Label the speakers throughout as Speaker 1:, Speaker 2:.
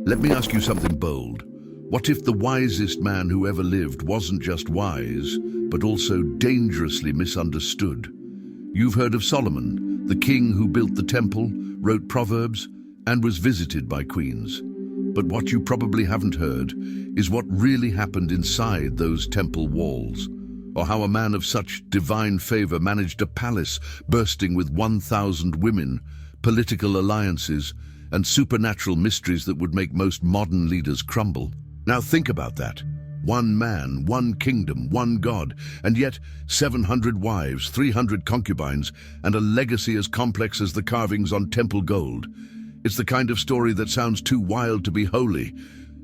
Speaker 1: Let me ask you something bold. What if the wisest man who ever lived wasn't just wise, but also dangerously misunderstood? You've heard of Solomon, the king who built the temple, wrote Proverbs, and was visited by queens. But what you probably haven't heard is what really happened inside those temple walls, or how a man of such divine favor managed a palace bursting with 1,000 women, political alliances, and supernatural mysteries that would make most modern leaders crumble. Now think about that. One man, one kingdom, one God, and yet 700 wives, 300 concubines, and a legacy as complex as the carvings on temple gold. It's the kind of story that sounds too wild to be holy,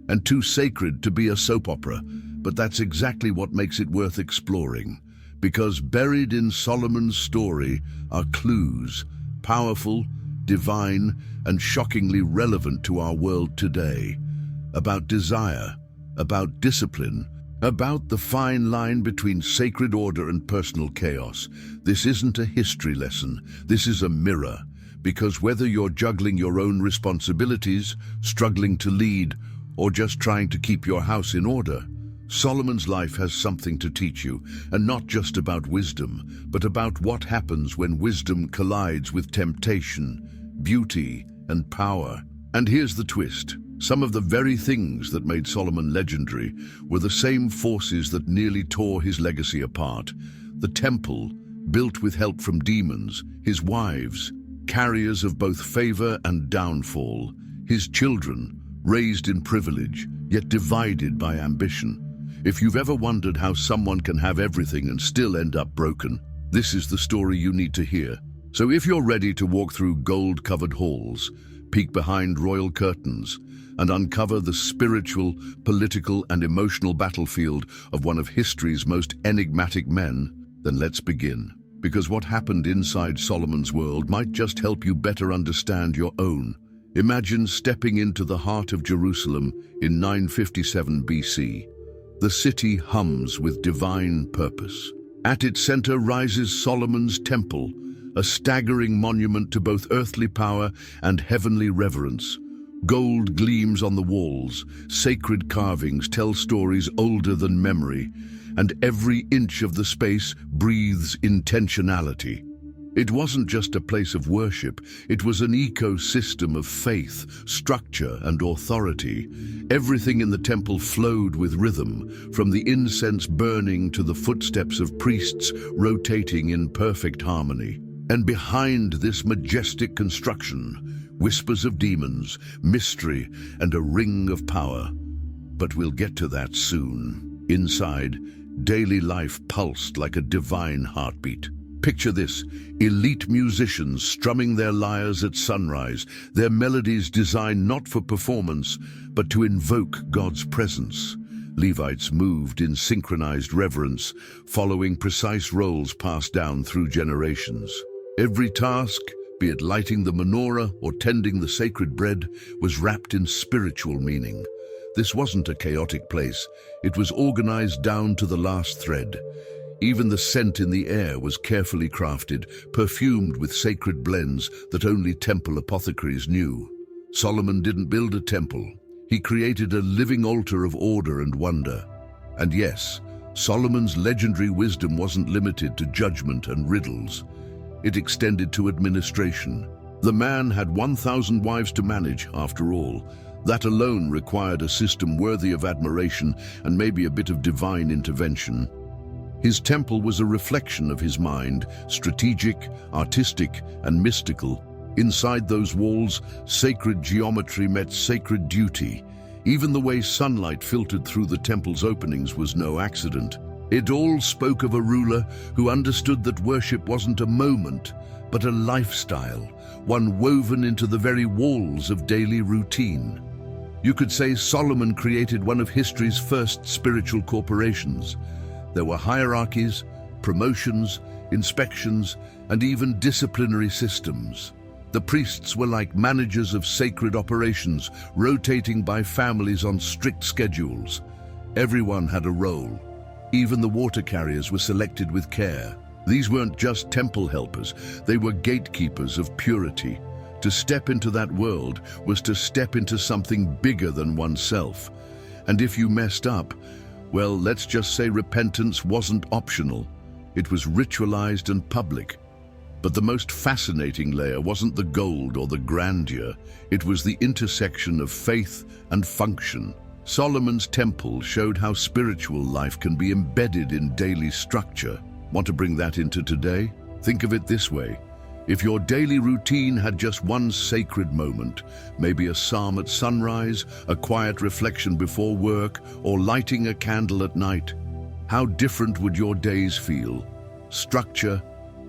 Speaker 1: and too sacred to be a soap opera, but that's exactly what makes it worth exploring. Because buried in Solomon's story are clues, powerful, divine, and shockingly relevant to our world today, about desire, about discipline, about the fine line between sacred order and personal chaos. This isn't a history lesson, this is a mirror, because whether you're juggling your own responsibilities, struggling to lead, or just trying to keep your house in order, Solomon's life has something to teach you, and not just about wisdom, but about what happens when wisdom collides with temptation, beauty, and power. And here's the twist. Some of the very things that made Solomon legendary were the same forces that nearly tore his legacy apart. The temple, built with help from demons, his wives, carriers of both favor and downfall, his children, raised in privilege, yet divided by ambition. If you've ever wondered how someone can have everything and still end up broken, this is the story you need to hear. So if you're ready to walk through gold-covered halls, peek behind royal curtains, and uncover the spiritual, political, and emotional battlefield of one of history's most enigmatic men, then let's begin. Because what happened inside Solomon's world might just help you better understand your own. Imagine stepping into the heart of Jerusalem in 957 BC. The city hums with divine purpose. At its center rises Solomon's temple, a staggering monument to both earthly power and heavenly reverence. Gold gleams on the walls, sacred carvings tell stories older than memory, and every inch of the space breathes intentionality. It wasn't just a place of worship, it was an ecosystem of faith, structure, and authority. Everything in the temple flowed with rhythm, from the incense burning to the footsteps of priests rotating in perfect harmony. And behind this majestic construction, whispers of demons, mystery, and a ring of power. But we'll get to that soon. Inside, daily life pulsed like a divine heartbeat. Picture this: elite musicians strumming their lyres at sunrise, their melodies designed not for performance, but to invoke God's presence. Levites moved in synchronized reverence, following precise roles passed down through generations. Every task, be it lighting the menorah or tending the sacred bread, was wrapped in spiritual meaning. This wasn't a chaotic place. It was organized down to the last thread. Even the scent in the air was carefully crafted, perfumed with sacred blends that only temple apothecaries knew. Solomon didn't build a temple. He created a living altar of order and wonder. And yes, Solomon's legendary wisdom wasn't limited to judgment and riddles. It extended to administration. The man had 1,000 wives to manage, after all. That alone required a system worthy of admiration and maybe a bit of divine intervention. His temple was a reflection of his mind, strategic, artistic, and mystical. Inside those walls, sacred geometry met sacred duty. Even the way sunlight filtered through the temple's openings was no accident. It all spoke of a ruler who understood that worship wasn't a moment, but a lifestyle, one woven into the very walls of daily routine. You could say Solomon created one of history's first spiritual corporations. There were hierarchies, promotions, inspections, and even disciplinary systems. The priests were like managers of sacred operations, rotating by families on strict schedules. Everyone had a role. Even the water carriers were selected with care. These weren't just temple helpers, they were gatekeepers of purity. To step into that world was to step into something bigger than oneself. And if you messed up, well, let's just say repentance wasn't optional. It was ritualized and public. But the most fascinating layer wasn't the gold or the grandeur. It was the intersection of faith and function. Solomon's temple showed how spiritual life can be embedded in daily structure. Want to bring that into today? Think of it this way. If your daily routine had just one sacred moment, maybe a psalm at sunrise, a quiet reflection before work, or lighting a candle at night, how different would your days feel? Structure,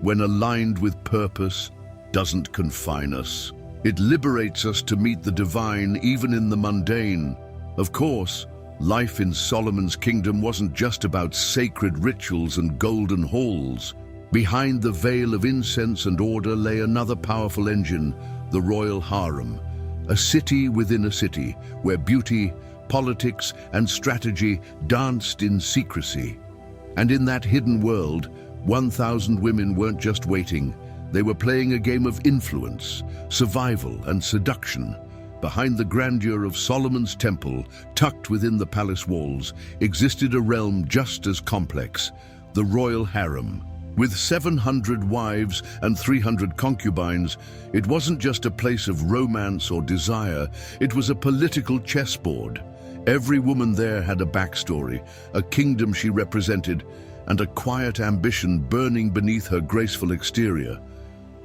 Speaker 1: when aligned with purpose, doesn't confine us. It liberates us to meet the divine even in the mundane. Of course, life in Solomon's kingdom wasn't just about sacred rituals and golden halls. Behind the veil of incense and order lay another powerful engine, the royal harem, a city within a city where beauty, politics, and strategy danced in secrecy. And in that hidden world, 1,000 women weren't just waiting, they were playing a game of influence, survival, and seduction. Behind the grandeur of Solomon's temple, tucked within the palace walls, existed a realm just as complex, the royal harem. With 700 wives and 300 concubines, it wasn't just a place of romance or desire, it was a political chessboard. Every woman there had a backstory, a kingdom she represented, and a quiet ambition burning beneath her graceful exterior.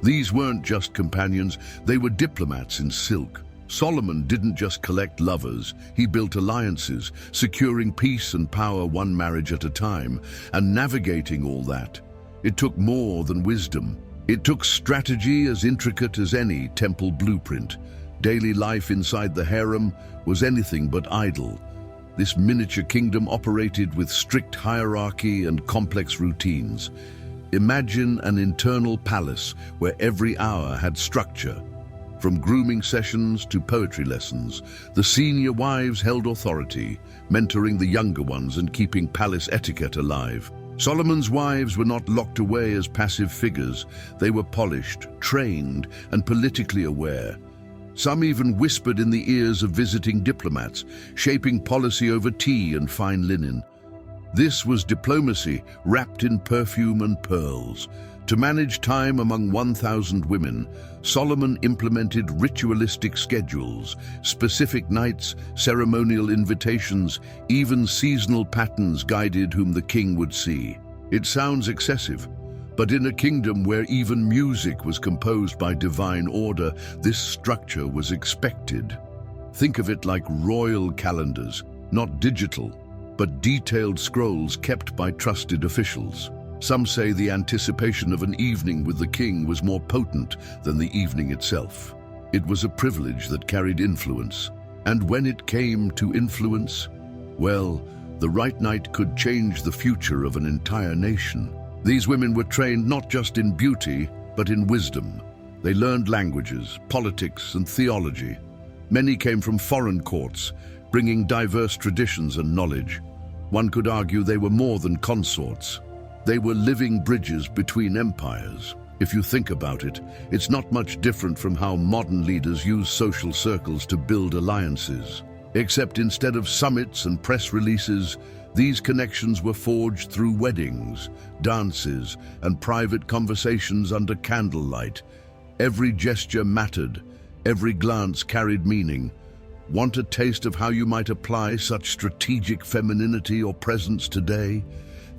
Speaker 1: These weren't just companions, they were diplomats in silk. Solomon didn't just collect lovers, he built alliances, securing peace and power one marriage at a time, and navigating all that. It took more than wisdom. It took strategy as intricate as any temple blueprint. Daily life inside the harem was anything but idle. This miniature kingdom operated with strict hierarchy and complex routines. Imagine an internal palace where every hour had structure. From grooming sessions to poetry lessons, the senior wives held authority, mentoring the younger ones and keeping palace etiquette alive. Solomon's wives were not locked away as passive figures. They were polished, trained, and politically aware. Some even whispered in the ears of visiting diplomats, shaping policy over tea and fine linen. This was diplomacy wrapped in perfume and pearls. To manage time among 1,000 women, Solomon implemented ritualistic schedules, specific nights, ceremonial invitations, even seasonal patterns guided whom the king would see. It sounds excessive, but in a kingdom where even music was composed by divine order, this structure was expected. Think of it like royal calendars, not digital, but detailed scrolls kept by trusted officials. Some say the anticipation of an evening with the king was more potent than the evening itself. It was a privilege that carried influence. And when it came to influence, well, the right night could change the future of an entire nation. These women were trained not just in beauty, but in wisdom. They learned languages, politics, and theology. Many came from foreign courts, bringing diverse traditions and knowledge. One could argue they were more than consorts. They were living bridges between empires. If you think about it, it's not much different from how modern leaders use social circles to build alliances. Except instead of summits and press releases, these connections were forged through weddings, dances, and private conversations under candlelight. Every gesture mattered, every glance carried meaning. Want a taste of how you might apply such strategic femininity or presence today?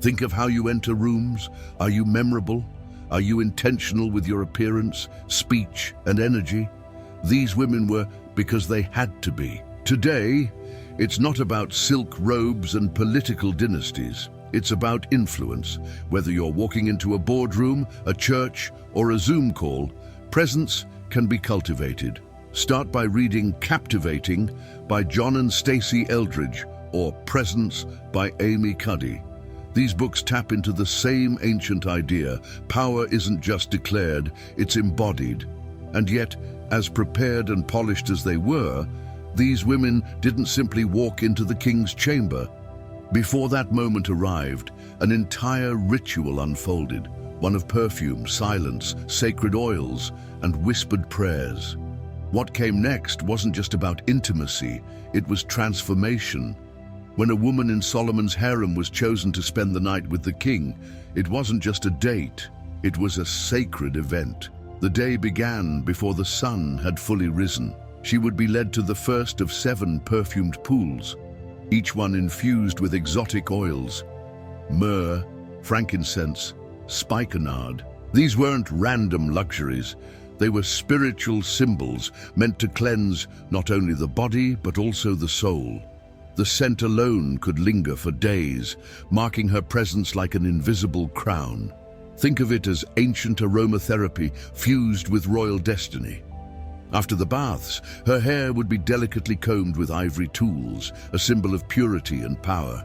Speaker 1: Think of how you enter rooms. Are you memorable? Are you intentional with your appearance, speech, and energy? These women were because they had to be. Today, it's not about silk robes and political dynasties. It's about influence. Whether you're walking into a boardroom, a church, or a Zoom call, presence can be cultivated. Start by reading Captivating by John and Stacey Eldridge or Presence by Amy Cuddy. These books tap into the same ancient idea. Power isn't just declared, it's embodied. And yet, as prepared and polished as they were, these women didn't simply walk into the king's chamber. Before that moment arrived, an entire ritual unfolded. one of perfume, silence, sacred oils, and whispered prayers. What came next wasn't just about intimacy, it was transformation. When a woman in Solomon's harem was chosen to spend the night with the king, it wasn't just a date, it was a sacred event. The day began before the sun had fully risen. She would be led to the first of 7 perfumed pools, each one infused with exotic oils: myrrh, frankincense, spikenard. These weren't random luxuries. They were spiritual symbols meant to cleanse not only the body but also the soul. The scent alone could linger for days, marking her presence like an invisible crown. Think of it as ancient aromatherapy fused with royal destiny. After the baths, her hair would be delicately combed with ivory tools, a symbol of purity and power.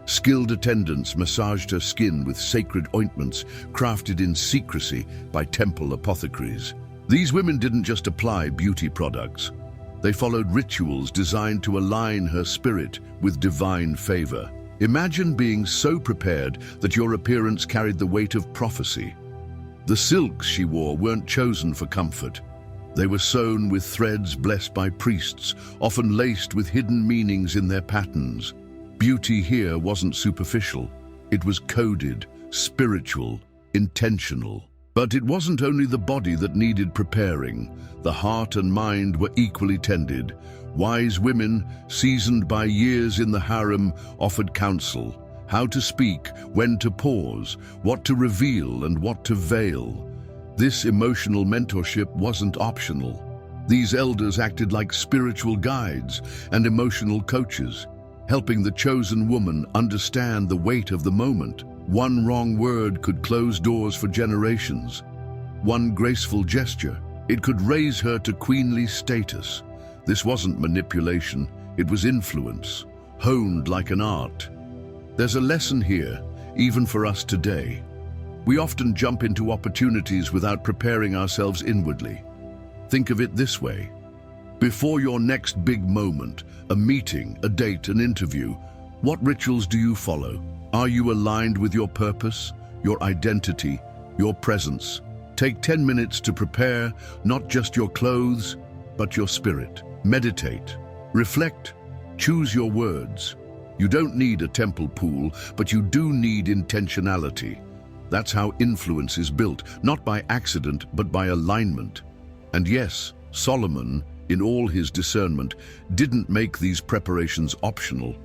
Speaker 1: Skilled attendants massaged her skin with sacred ointments crafted in secrecy by temple apothecaries. These women didn't just apply beauty products. They followed rituals designed to align her spirit with divine favor. Imagine being so prepared that your appearance carried the weight of prophecy. The silks she wore weren't chosen for comfort. They were sewn with threads blessed by priests, often laced with hidden meanings in their patterns. Beauty here wasn't superficial. It was coded, spiritual, intentional. But it wasn't only the body that needed preparing. The heart and mind were equally tended. Wise women, seasoned by years in the harem, offered counsel: how to speak, when to pause, what to reveal and what to veil. This emotional mentorship wasn't optional. These elders acted like spiritual guides and emotional coaches, helping the chosen woman understand the weight of the moment. One wrong word could close doors for generations. One graceful gesture, it could raise her to queenly status. This wasn't manipulation, it was influence, honed like an art. There's a lesson here, even for us today. We often jump into opportunities without preparing ourselves inwardly. Think of it this way. Before your next big moment, a meeting, a date, an interview, what rituals do you follow? Are you aligned with your purpose, your identity, your presence? Take 10 minutes to prepare not just your clothes, but your spirit. Meditate, reflect, choose your words. You don't need a temple pool, but you do need intentionality. That's how influence is built, not by accident, but by alignment. And yes, Solomon, in all his discernment, didn't make these preparations optional.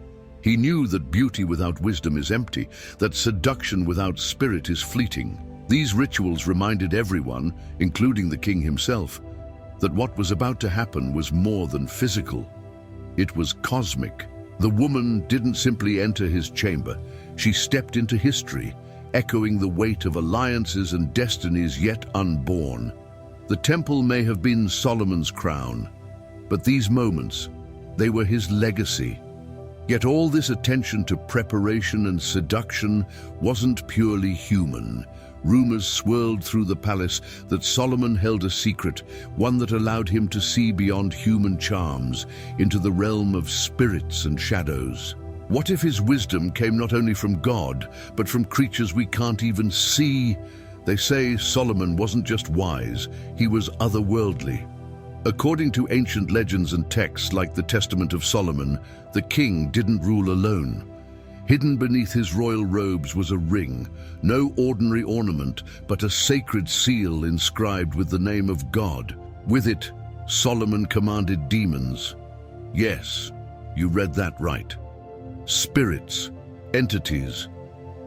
Speaker 1: He knew that beauty without wisdom is empty, that seduction without spirit is fleeting. These rituals reminded everyone, including the king himself, that what was about to happen was more than physical. It was cosmic. The woman didn't simply enter his chamber. She stepped into history, echoing the weight of alliances and destinies yet unborn. The temple may have been Solomon's crown, but these moments, they were his legacy. Yet all this attention to preparation and seduction wasn't purely human. Rumors swirled through the palace that Solomon held a secret, one that allowed him to see beyond human charms, into the realm of spirits and shadows. What if his wisdom came not only from God, but from creatures we can't even see? They say Solomon wasn't just wise, he was otherworldly. According to ancient legends and texts like the Testament of Solomon, the king didn't rule alone. Hidden beneath his royal robes was a ring, no ordinary ornament, but a sacred seal inscribed with the name of God. With it, Solomon commanded demons. Yes, you read that right. Spirits, entities,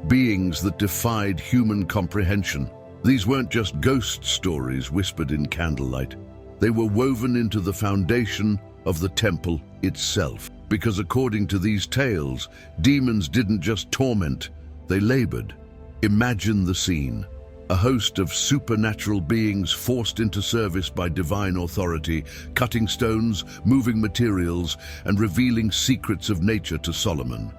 Speaker 1: beings that defied human comprehension. These weren't just ghost stories whispered in candlelight. They were woven into the foundation of the temple itself. Because according to these tales, demons didn't just torment, they labored. Imagine the scene. A host of supernatural beings forced into service by divine authority, cutting stones, moving materials, and revealing secrets of nature to Solomon.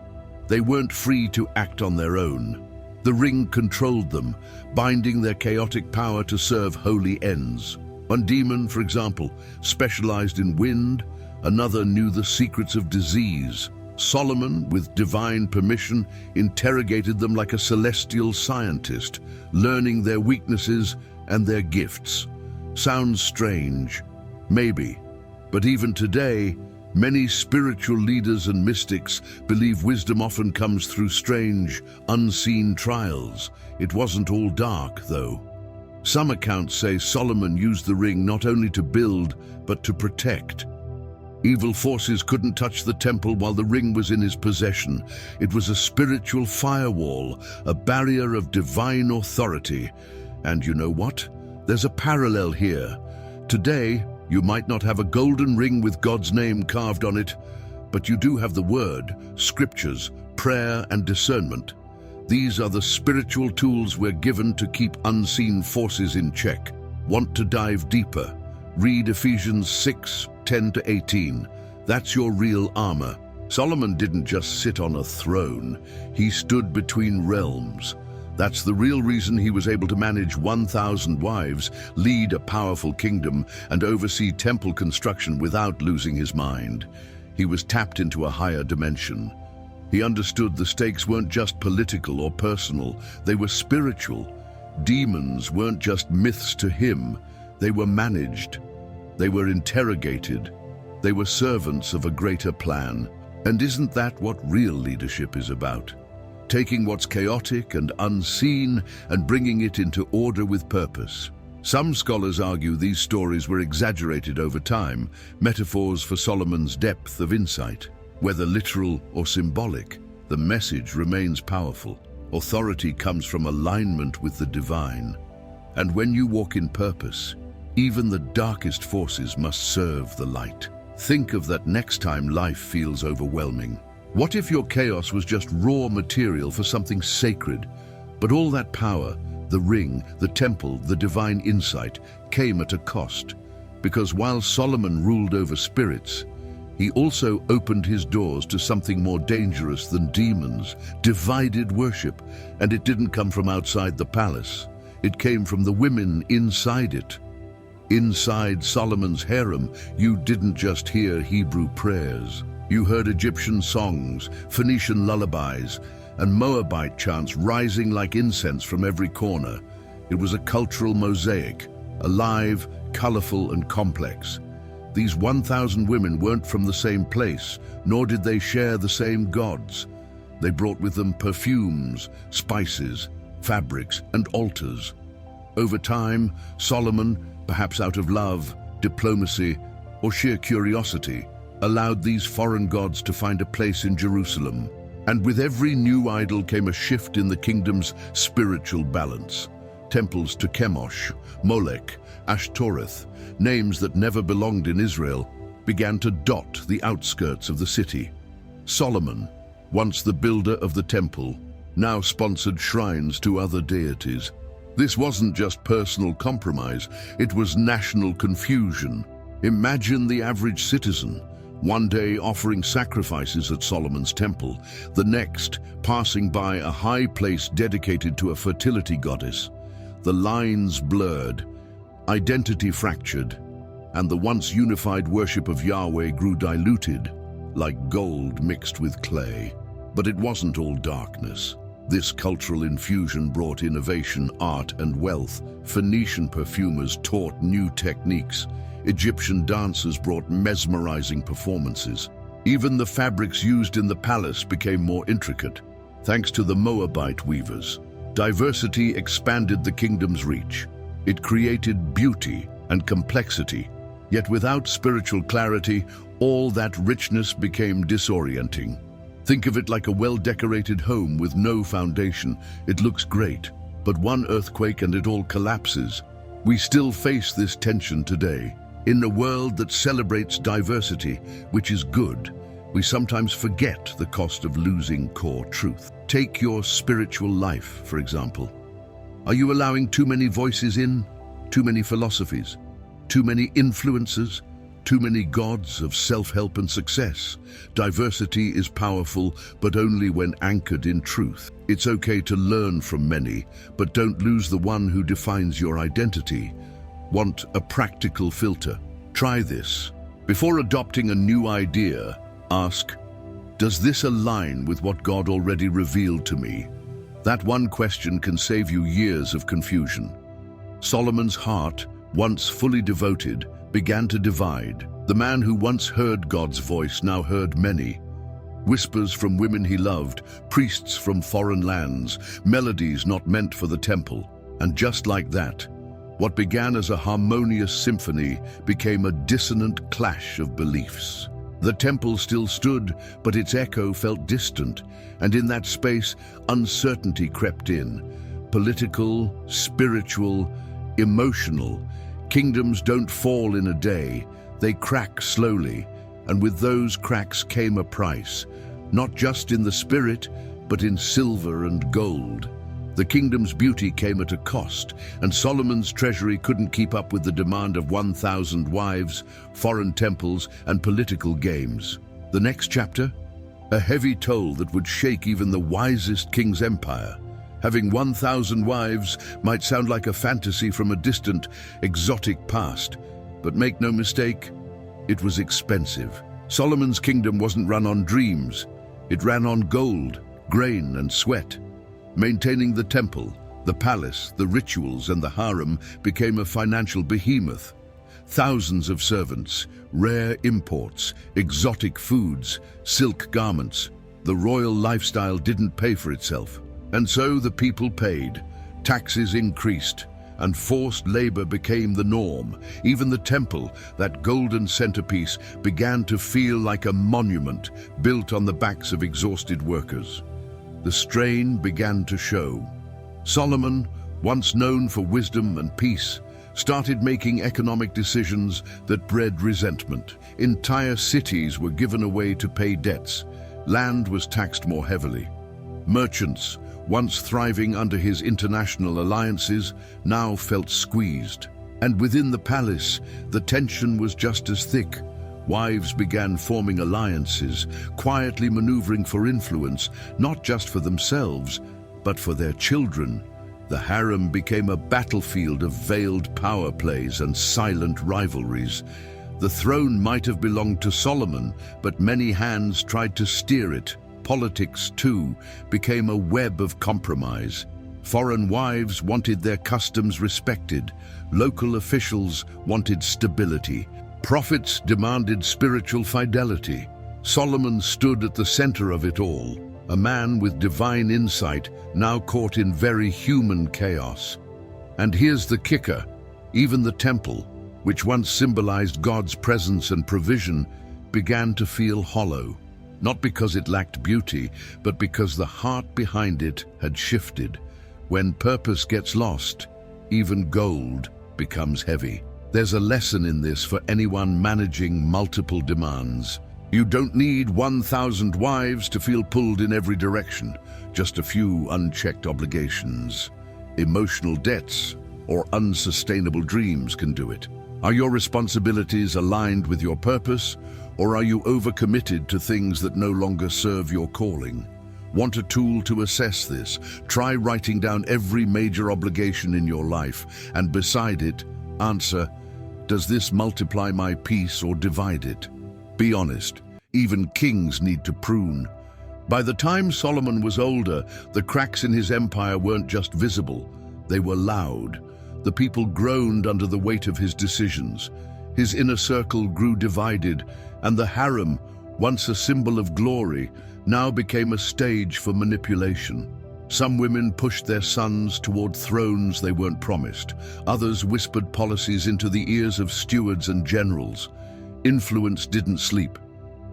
Speaker 1: They weren't free to act on their own. The ring controlled them, binding their chaotic power to serve holy ends. One demon, for example, specialized in wind. Another knew the secrets of disease. Solomon, with divine permission, interrogated them like a celestial scientist, learning their weaknesses and their gifts. Sounds strange, maybe, but even today, many spiritual leaders and mystics believe wisdom often comes through strange, unseen trials. It wasn't all dark, though. Some accounts say Solomon used the ring not only to build, but to protect. Evil forces couldn't touch the temple while the ring was in his possession. It was a spiritual firewall, a barrier of divine authority. And you know what? There's a parallel here. Today, you might not have a golden ring with God's name carved on it, but you do have the word, scriptures, prayer, and discernment. These are the spiritual tools we're given to keep unseen forces in check. Want to dive deeper? Read Ephesians 6:10-18. That's your real armor. Solomon didn't just sit on a throne. He stood between realms. That's the real reason he was able to manage 1,000 wives, lead a powerful kingdom, and oversee temple construction without losing his mind. He was tapped into a higher dimension. He understood the stakes weren't just political or personal, they were spiritual. Demons weren't just myths to him, they were managed. They were interrogated. They were servants of a greater plan. And isn't that what real leadership is about? Taking what's chaotic and unseen and bringing it into order with purpose. Some scholars argue these stories were exaggerated over time, metaphors for Solomon's depth of insight. Whether literal or symbolic, the message remains powerful. Authority comes from alignment with the divine. And when you walk in purpose, even the darkest forces must serve the light. Think of that next time life feels overwhelming. What if your chaos was just raw material for something sacred? But all that power, the ring, the temple, the divine insight, came at a cost. Because while Solomon ruled over spirits, he also opened his doors to something more dangerous than demons, divided worship. And it didn't come from outside the palace. It came from the women inside it. Inside Solomon's harem, you didn't just hear Hebrew prayers. You heard Egyptian songs, Phoenician lullabies, and Moabite chants rising like incense from every corner. It was a cultural mosaic, alive, colorful, and complex. These 1,000 women weren't from the same place, nor did they share the same gods. They brought with them perfumes, spices, fabrics, and altars. Over time, Solomon, perhaps out of love, diplomacy, or sheer curiosity, allowed these foreign gods to find a place in Jerusalem. And with every new idol came a shift in the kingdom's spiritual balance. Temples to Chemosh, Molech, Ashtoreth, names that never belonged in Israel, began to dot the outskirts of the city. Solomon, once the builder of the temple, now sponsored shrines to other deities. This wasn't just personal compromise, it was national confusion. Imagine the average citizen, one day offering sacrifices at Solomon's temple, the next passing by a high place dedicated to a fertility goddess. The lines blurred, identity fractured, and the once unified worship of Yahweh grew diluted, like gold mixed with clay. But it wasn't all darkness. This cultural infusion brought innovation, art, and wealth. Phoenician perfumers taught new techniques. Egyptian dancers brought mesmerizing performances. Even the fabrics used in the palace became more intricate. Thanks to the Moabite weavers, diversity expanded the kingdom's reach. It created beauty and complexity. Yet without spiritual clarity, all that richness became disorienting. Think of it like a well-decorated home with no foundation. It looks great, but one earthquake and it all collapses. We still face this tension today. In a world that celebrates diversity, which is good, we sometimes forget the cost of losing core truth. Take your spiritual life, for example. Are you allowing too many voices in? Too many philosophies? Too many influences? Too many gods of self-help and success? Diversity is powerful, but only when anchored in truth. It's okay to learn from many, but don't lose the one who defines your identity. Want a practical filter? Try this. Before adopting a new idea, ask, Does this align with what God already revealed to me? That one question can save you years of confusion. Solomon's heart, once fully devoted, began to divide. The man who once heard God's voice now heard many. Whispers from women he loved, priests from foreign lands, melodies not meant for the temple. And just like that, what began as a harmonious symphony became a dissonant clash of beliefs. The temple still stood, but its echo felt distant, and in that space, uncertainty crept in. Political, spiritual, emotional. Kingdoms don't fall in a day, they crack slowly, and with those cracks came a price, not just in the spirit, but in silver and gold. The kingdom's beauty came at a cost, and Solomon's treasury couldn't keep up with the demand of 1,000 wives, foreign temples, and political games. The next chapter? A heavy toll that would shake even the wisest king's empire. Having 1,000 wives might sound like a fantasy from a distant, exotic past, but make no mistake, it was expensive. Solomon's kingdom wasn't run on dreams. It ran on gold, grain, and sweat. Maintaining the temple, the palace, the rituals, and the harem became a financial behemoth. Thousands of servants, rare imports, exotic foods, silk garments. The royal lifestyle didn't pay for itself. And so the people paid. Taxes increased, and forced labor became the norm. Even the temple, that golden centerpiece, began to feel like a monument built on the backs of exhausted workers. The strain began to show. Solomon, once known for wisdom and peace, started making economic decisions that bred resentment. Entire cities were given away to pay debts. Land was taxed more heavily. Merchants, once thriving under his international alliances, now felt squeezed. And within the palace, the tension was just as thick. Wives began forming alliances, quietly maneuvering for influence, not just for themselves, but for their children. The harem became a battlefield of veiled power plays and silent rivalries. The throne might have belonged to Solomon, but many hands tried to steer it. Politics, too, became a web of compromise. Foreign wives wanted their customs respected. Local officials wanted stability. Prophets demanded spiritual fidelity. Solomon stood at the center of it all, a man with divine insight, now caught in very human chaos. And here's the kicker: even the temple, which once symbolized God's presence and provision, began to feel hollow. Not because it lacked beauty, but because the heart behind it had shifted. When purpose gets lost, even gold becomes heavy. There's a lesson in this for anyone managing multiple demands. You don't need 1,000 wives to feel pulled in every direction, just a few unchecked obligations. Emotional debts or unsustainable dreams can do it. Are your responsibilities aligned with your purpose, or are you overcommitted to things that no longer serve your calling? Want a tool to assess this? Try writing down every major obligation in your life, and beside it, answer, does this multiply my peace or divide it? Be honest, even kings need to prune. By the time Solomon was older, the cracks in his empire weren't just visible, they were loud. The people groaned under the weight of his decisions. His inner circle grew divided, and the harem, once a symbol of glory, now became a stage for manipulation. Some women pushed their sons toward thrones they weren't promised. Others whispered policies into the ears of stewards and generals. Influence didn't sleep,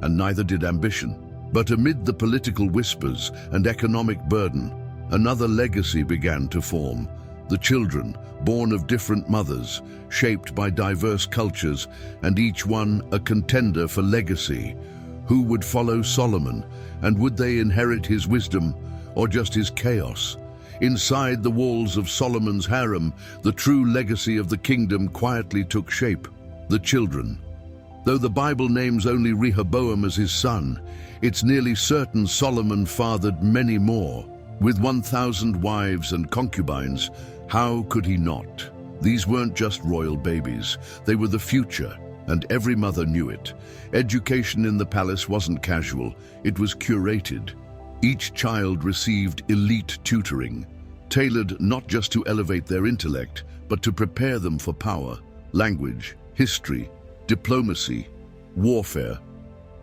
Speaker 1: and neither did ambition. But amid the political whispers and economic burden, another legacy began to form. The children, born of different mothers, shaped by diverse cultures, and each one a contender for legacy. Who would follow Solomon, and would they inherit his wisdom, or just his chaos? Inside the walls of Solomon's harem, the true legacy of the kingdom quietly took shape: the children. Though the Bible names only Rehoboam as his son, it's nearly certain Solomon fathered many more. With 1,000 wives and concubines, how could he not? These weren't just royal babies, they were the future. And every mother knew it. Education in the palace wasn't casual, it was curated. Each child received elite tutoring, tailored not just to elevate their intellect, but to prepare them for power, language, history, diplomacy, warfare.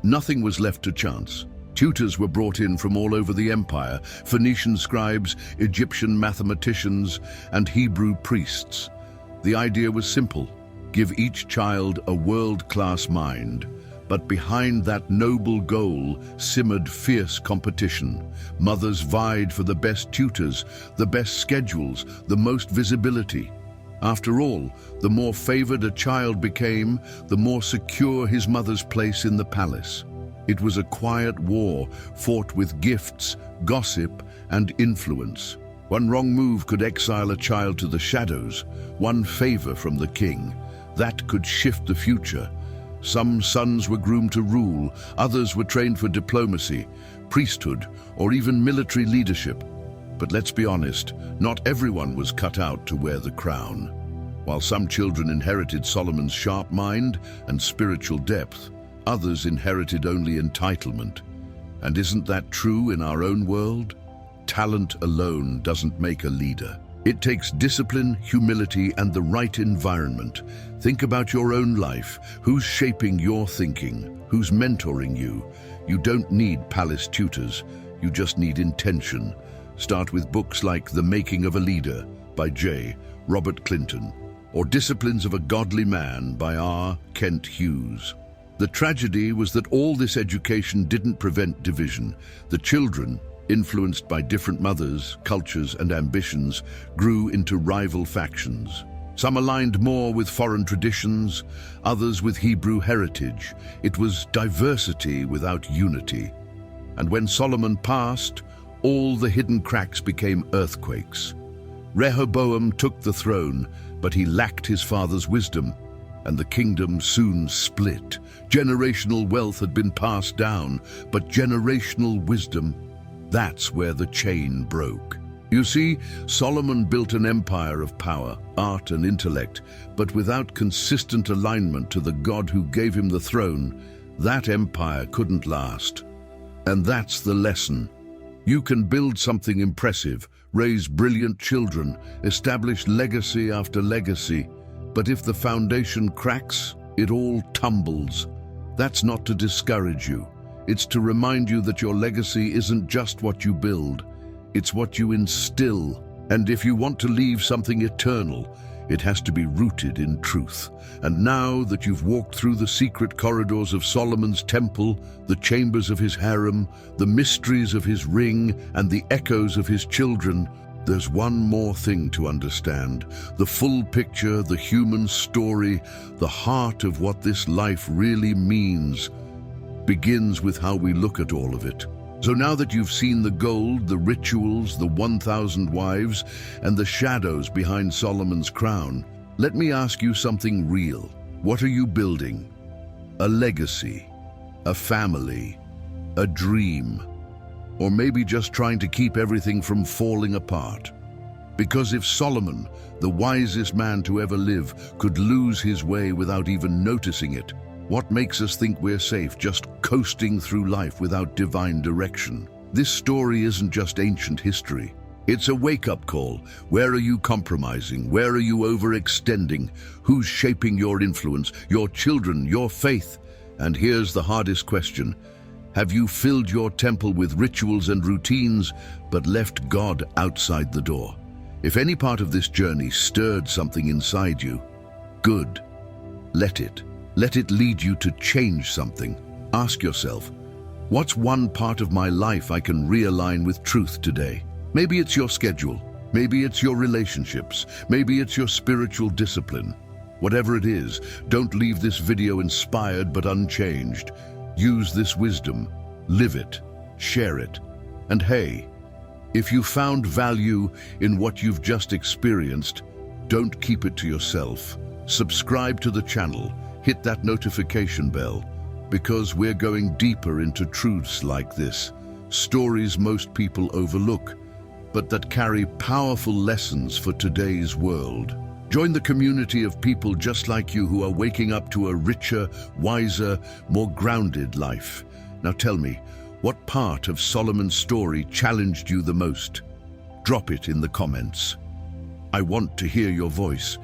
Speaker 1: Nothing was left to chance. Tutors were brought in from all over the empire, Phoenician scribes, Egyptian mathematicians, and Hebrew priests. The idea was simple: give each child a world-class mind. But behind that noble goal simmered fierce competition. Mothers vied for the best tutors, the best schedules, the most visibility. After all, the more favored a child became, the more secure his mother's place in the palace. It was a quiet war, fought with gifts, gossip, and influence. One wrong move could exile a child to the shadows, one favor from the king. That could shift the future. Some sons were groomed to rule, others were trained for diplomacy, priesthood, or even military leadership. But let's be honest, not everyone was cut out to wear the crown. While some children inherited Solomon's sharp mind and spiritual depth, others inherited only entitlement. And isn't that true in our own world? Talent alone doesn't make a leader. It takes discipline, humility, and the right environment. Think about your own life. Who's shaping your thinking? Who's mentoring you? You don't need palace tutors. You just need intention. Start with books like The Making of a Leader by J. Robert Clinton, or Disciplines of a Godly Man by R. Kent Hughes. The tragedy was that all this education didn't prevent division. The children, influenced by different mothers, cultures, and ambitions, grew into rival factions. Some aligned more with foreign traditions, others with Hebrew heritage. It was diversity without unity. And when Solomon passed, all the hidden cracks became earthquakes. Rehoboam took the throne, but he lacked his father's wisdom, and the kingdom soon split. Generational wealth had been passed down, but generational wisdom, that's where the chain broke. You see, Solomon built an empire of power, art, and intellect, but without consistent alignment to the God who gave him the throne, that empire couldn't last. And that's the lesson. You can build something impressive, raise brilliant children, establish legacy after legacy, but if the foundation cracks, it all tumbles. That's not to discourage you. It's to remind you that your legacy isn't just what you build, it's what you instill. And if you want to leave something eternal, it has to be rooted in truth. And now that you've walked through the secret corridors of Solomon's temple, the chambers of his harem, the mysteries of his ring, and the echoes of his children, there's one more thing to understand. The full picture, the human story, the heart of what this life really means, begins with how we look at all of it. So now that you've seen the gold, the rituals, the 1,000 wives, and the shadows behind Solomon's crown, let me ask you something real. What are you building? A legacy? A family? A dream? Or maybe just trying to keep everything from falling apart? Because if Solomon, the wisest man to ever live, could lose his way without even noticing it, what makes us think we're safe, just coasting through life without divine direction? This story isn't just ancient history. It's a wake-up call. Where are you compromising? Where are you overextending? Who's shaping your influence, your children, your faith? And here's the hardest question. Have you filled your temple with rituals and routines, but left God outside the door? If any part of this journey stirred something inside you, good. Let it. Let it lead you to change something. Ask yourself, what's one part of my life I can realign with truth today? Maybe it's your schedule. Maybe it's your relationships. Maybe it's your spiritual discipline. Whatever it is, don't leave this video inspired but unchanged. Use this wisdom, live it, share it. And hey, if you found value in what you've just experienced, don't keep it to yourself. Subscribe to the channel. Hit that notification bell, because we're going deeper into truths like this, stories most people overlook, but that carry powerful lessons for today's world. Join the community of people just like you who are waking up to a richer, wiser, more grounded life. Now tell me, what part of Solomon's story challenged you the most? Drop it in the comments. I want to hear your voice.